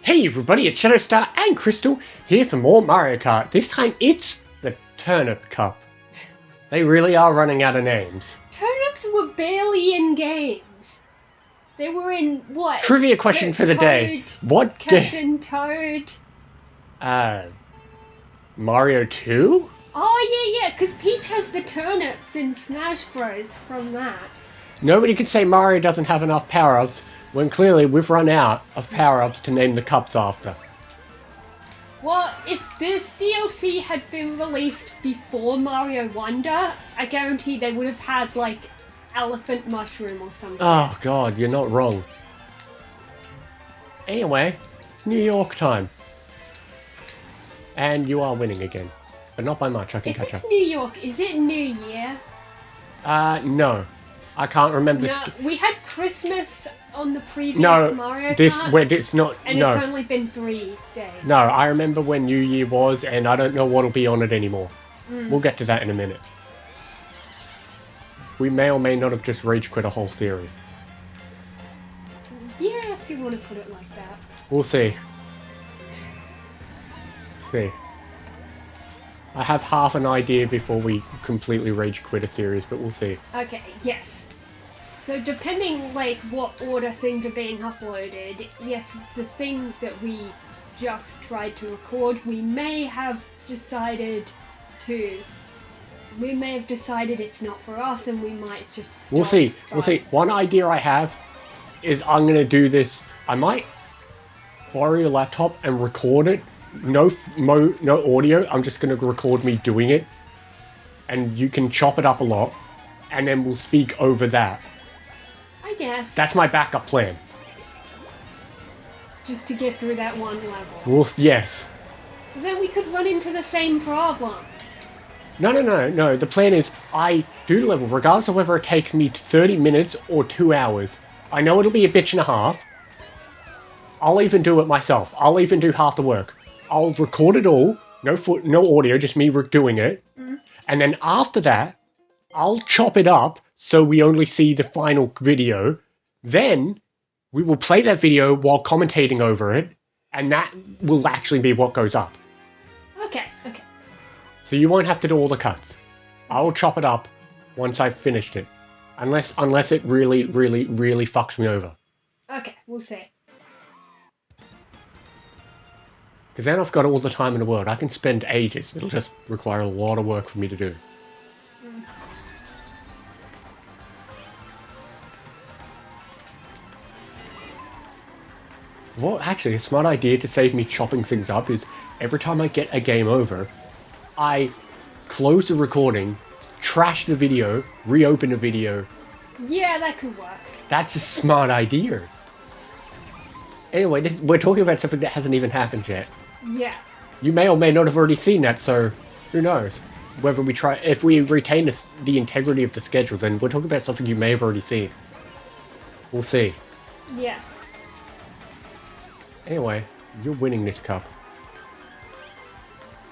Hey everybody, it's ShadowStar and Kristal here for more Mario Kart. This time it's the Turnip Cup. They really are running out of names. Turnips were barely in games. They were in what? Trivia question for the day. What Captain Toad? Mario 2? Oh yeah, because Peach has the turnips in Smash Bros. From that. Nobody could say Mario doesn't have enough power-ups when clearly we've run out of power-ups to name the cups after. Well, if this DLC had been released before Mario Wonder, I guarantee they would have had, like, Elephant Mushroom or something. Oh god, you're not wrong. Anyway, it's New York time. And you are winning again. But not by much, I can catch up. If it's New York, is it New Year? No. I can't remember. No, we had Christmas on the previous Mario Kart. It's not. And no. it's only been 3 days. No, I remember when New Year was, and I don't know what'll be on it anymore. We'll get to that in a minute. We may or may not have just rage quit a whole series. Yeah, if you want to put it like that. We'll see. See. I have half an idea before we completely rage quit a series, but we'll see. Okay, yes. So depending, like, what order things are being uploaded, yes, the thing that we just tried to record, we may have decided it's not for us, and we might just We'll see. We'll see. One idea I have is I'm going to do this. I might borrow your laptop and record it. No audio. I'm just going to record me doing it. And you can chop it up a lot. And then we'll speak over that. I guess. That's my backup plan. Just to get through that one level. Yes. Then we could run into the same problem. No. The plan is I do the level regardless of whether it takes me 30 minutes or 2 hours. I know it'll be a bitch and a half. I'll even do it myself. I'll even do half the work. I'll record it all. No audio, just me doing it. And then after that, I'll chop it up so we only see the final video. Then we will play that video while commentating over it. And that will actually be what goes up. Okay. So you won't have to do all the cuts. I will chop it up once I've finished it. Unless it really, really, really fucks me over. Okay, we'll see. Because then I've got all the time in the world. I can spend ages. It'll just require a lot of work for me to do. Well, actually, a smart idea to save me chopping things up is every time I get a game over, I close the recording, trash the video, reopen the video. Yeah, that could work. That's a smart idea. Anyway, we're talking about something that hasn't even happened yet. Yeah. You may or may not have already seen that, so who knows? Whether we try, if we retain the integrity of the schedule, then we're talking about something you may have already seen. We'll see. Yeah. Anyway, you're winning this cup.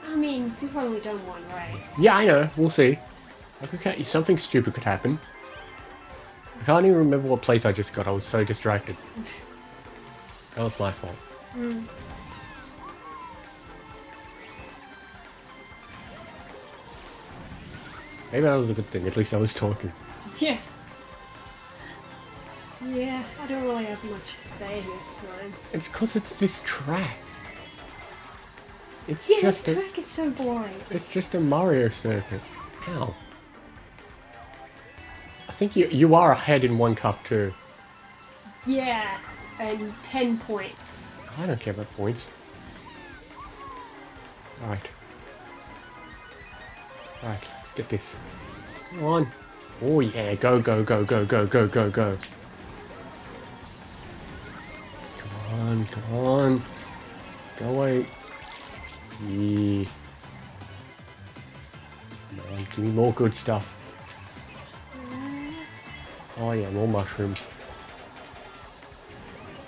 I mean, we've only done one, right? Yeah, I know. We'll see. Okay, something stupid could happen. I can't even remember what place I just got. I was so distracted. That was my fault. Maybe that was a good thing. At least I was talking. Yeah. Yeah, I don't really have much to say this time. It's because it's this track. It's Yeah, just this track is so boring. It's just a Mario circuit. Ow. I think you are ahead in one cup too. Yeah, and 10 points. I don't care about points. Alright. Alright, let's get this. Come on. Oh yeah, go. Come on. Go away. Yeah. Come on, give me more good stuff. Oh yeah, more mushrooms.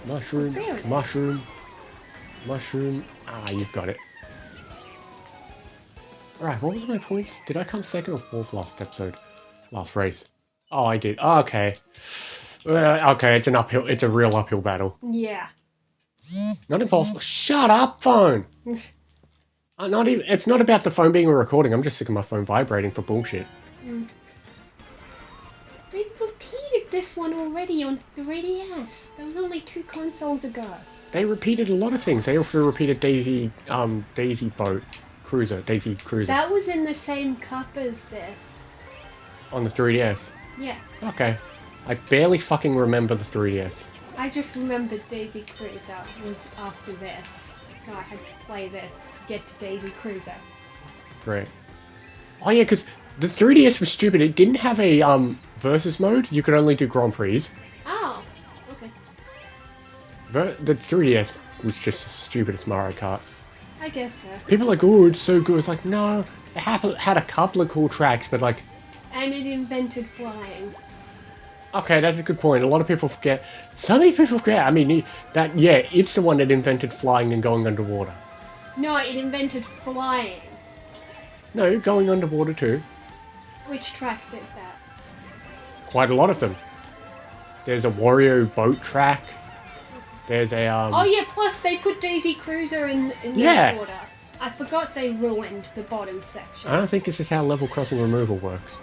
Mushroom. Ah, you've got it. Alright, what was my points? Did I come second or fourth last episode? Last race. Oh, I did. Oh, okay. Okay, it's an uphill. It's a real uphill battle. Yeah. Not impossible. Shut up, phone! Not even. It's not about the phone being a recording. I'm just sick of my phone vibrating for bullshit. They've repeated this one already on 3DS. That was only 2 consoles ago. They repeated a lot of things. They also repeated Daisy Boat Cruiser. Daisy Cruiser. That was in the same cup as this. On the 3DS. Yeah. Okay. I barely fucking remember the 3DS. I just remembered Daisy Cruiser was after this. So I had to play this to get to Daisy Cruiser. Great. Oh yeah, because the 3DS was stupid. It didn't have a versus mode. You could only do Grand Prix. Oh, okay. The 3DS was just as stupid as Mario Kart. I guess so. People are like, oh, it's so good. It's like, no, it had a couple of cool tracks, but like... And it invented flying. Okay, that's a good point. A lot of people forget. So many people forget. I mean, it's the one that invented flying and going underwater. No, it invented flying. No, going underwater too. Which track did that? Quite a lot of them. There's a Wario boat track. There's a Oh yeah, plus they put Daisy Cruiser in the order. I forgot they ruined the bottom section. I don't think this is how level crossing removal works.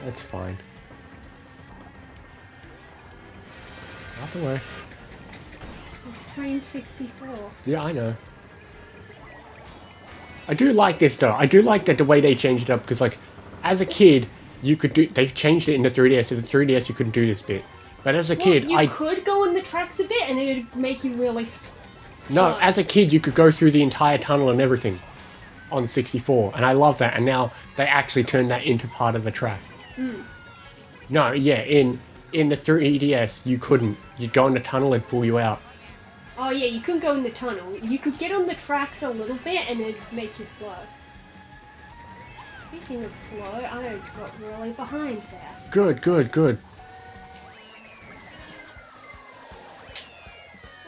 That's fine. Out the way. It's Train 64. Yeah, I know. I do like this though. I do like that the way they changed it up because, like, as a kid, you could do. They changed it in the 3DS. So the 3DS, you couldn't do this bit. But as a kid, you could go on the tracks a bit, and it'd make you really. No, as a kid, you could go through the entire tunnel and everything on 64, and I love that. And now they actually turned that into part of the track. No, yeah, in the 3DS, you couldn't. You'd go in the tunnel, it'd pull you out. Oh yeah, you couldn't go in the tunnel. You could get on the tracks a little bit, and it'd make you slow. Speaking of slow, I got really behind there. Good.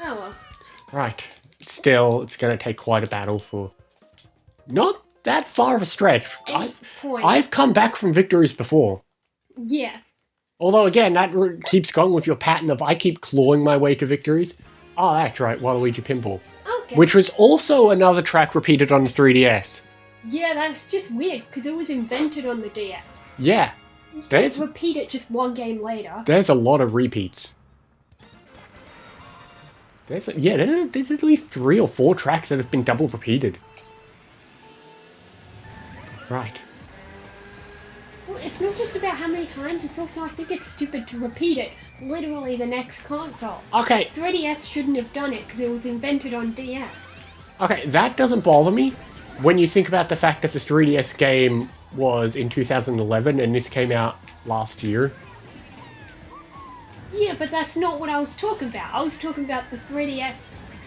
Oh well. Right. Still, it's going to take quite a battle for... Not that far of a stretch. 8 points. I've come back from victories before. Yeah. Although, again, that keeps going with your pattern of I keep clawing my way to victories. Oh, that's right, Waluigi Pinball. Okay. Which was also another track repeated on the 3DS. Yeah, that's just weird, because it was invented on the DS. Yeah. Repeat it just one game later. There's a lot of repeats. There's at least 3 or 4 tracks that have been double repeated. Right. Well, it's not just about how many times, it's also, I think it's stupid to repeat it. Literally the next console. Okay. 3DS shouldn't have done it, because it was invented on DS. Okay, that doesn't bother me when you think about the fact that the 3DS game was in 2011 and this came out last year. Yeah, but that's not what I was talking about. I was talking about the 3DS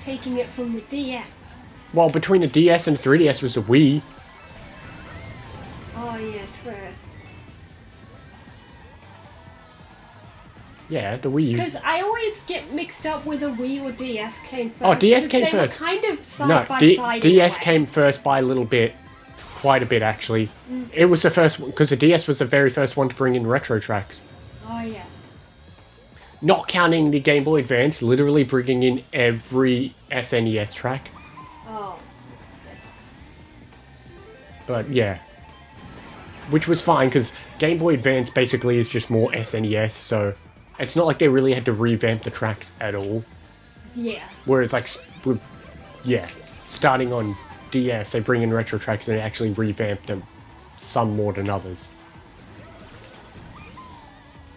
taking it from the DS. Well, between the DS and the 3DS was the Wii. Oh yeah, true. Yeah, the Wii U. Because I always get mixed up whether Wii or DS came first. Oh, DS came first. They were kind of side by side. DS came first by a little bit. Quite a bit, actually. It was the first one, because the DS was the very first one to bring in retro tracks. Oh yeah. Not counting the Game Boy Advance, literally bringing in every SNES track. Oh. But yeah. Which was fine, because Game Boy Advance basically is just more SNES, so it's not like they really had to revamp the tracks at all. Yeah. Whereas, like, starting on DS, they bring in retro tracks and they actually revamp them, some more than others.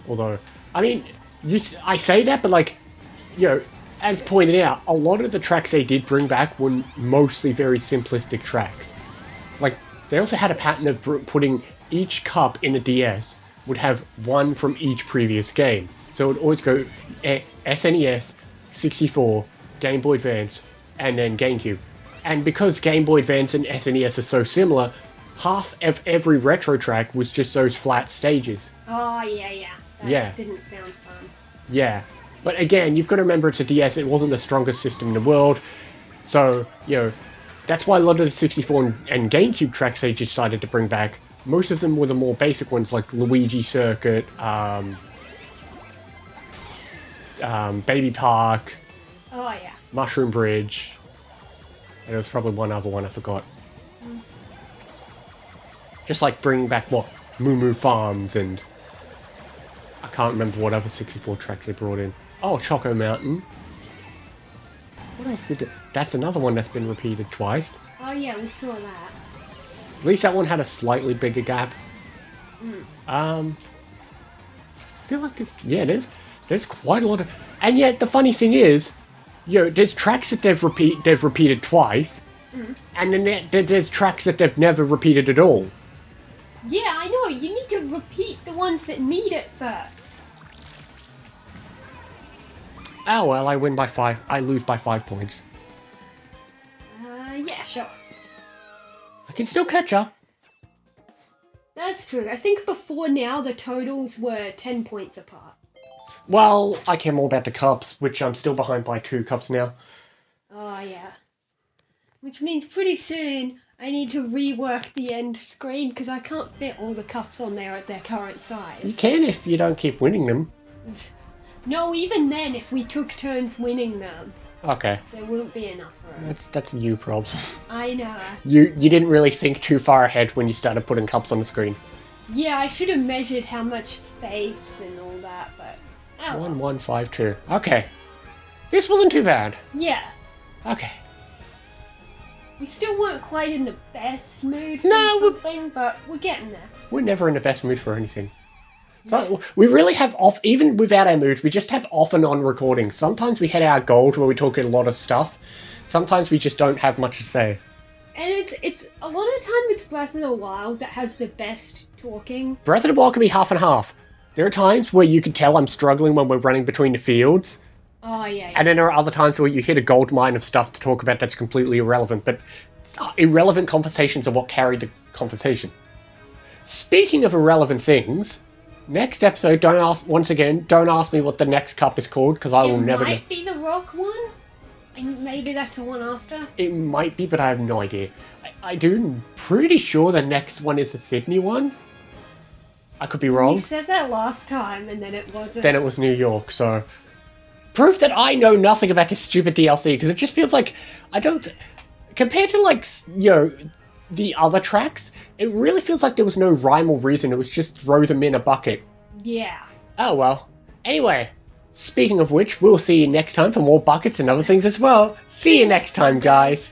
Although, I mean, I say that, but like, you know, as pointed out, a lot of the tracks they did bring back were mostly very simplistic tracks. Like, they also had a pattern of putting each cup in the DS would have one from each previous game. So it would always go SNES, 64, Game Boy Advance, and then GameCube. And because Game Boy Advance and SNES are so similar, half of every retro track was just those flat stages. Oh, yeah. That didn't sound fun. Yeah. But again, you've got to remember it's a DS, it wasn't the strongest system in the world. So, you know, that's why a lot of the 64 and GameCube tracks they decided to bring back, most of them were the more basic ones like Luigi Circuit, Baby Park, Oh yeah. Mushroom Bridge, and there was probably one other one I forgot. Just like bringing back what Moo Moo Farms, and I can't remember what other 64 tracks they brought in. Oh, Choco Mountain. What else did it? That's another one that's been repeated twice. Oh yeah, we saw that. At least that one had a slightly bigger gap. I feel like there's quite a lot of, and yet the funny thing is, there's tracks that they've repeated twice, and then there's tracks that they've never repeated at all. Yeah, I know. You need to repeat the ones that need it first. Oh well, I win by 5. I lose by 5 points. Yeah, sure. I can still catch up. That's true. I think before now the totals were 10 points apart. Well, I care more about the cups, which I'm still behind by 2 cups now. Oh yeah. Which means pretty soon I need to rework the end screen because I can't fit all the cups on there at their current size. You can if you don't keep winning them. No, even then, if we took turns winning them, Okay. there won't be enough room. That's a you problem. I know. You didn't really think too far ahead when you started putting cups on the screen. Yeah, I should have measured how much space and all that, but... Oh, 1, 1, 5, 2. Okay. This wasn't too bad. yeah. Okay. We still weren't quite in the best mood for No, something, but we're getting there. We're never in the best mood for anything. So we really have off, even without our moods, we just have off and on recordings. Sometimes we hit our gold where we talk a lot of stuff. Sometimes we just don't have much to say. And it's a lot of time it's Breath of the Wild that has the best talking. Breath of the Wild can be half and half. There are times where you can tell I'm struggling when we're running between the fields. Oh, yeah. And then there are other times where you hit a gold mine of stuff to talk about that's completely irrelevant. But irrelevant conversations are what carry the conversation. Speaking of irrelevant things... Next episode, don't ask me what the next cup is called, because I will never know. It might be the rock one? And maybe that's the one after? It might be, but I have no idea. I'm pretty sure the next one is the Sydney one. I could be wrong. You said that last time, and then it wasn't. Then it was New York, so... Proof that I know nothing about this stupid DLC, because it just feels like... I don't... Compared to, like, the other tracks, it really feels like there was no rhyme or reason. It was just throw them in a bucket. Yeah. Oh well. Anyway, speaking of which, we'll see you next time for more buckets and other things as well. See you next time, guys.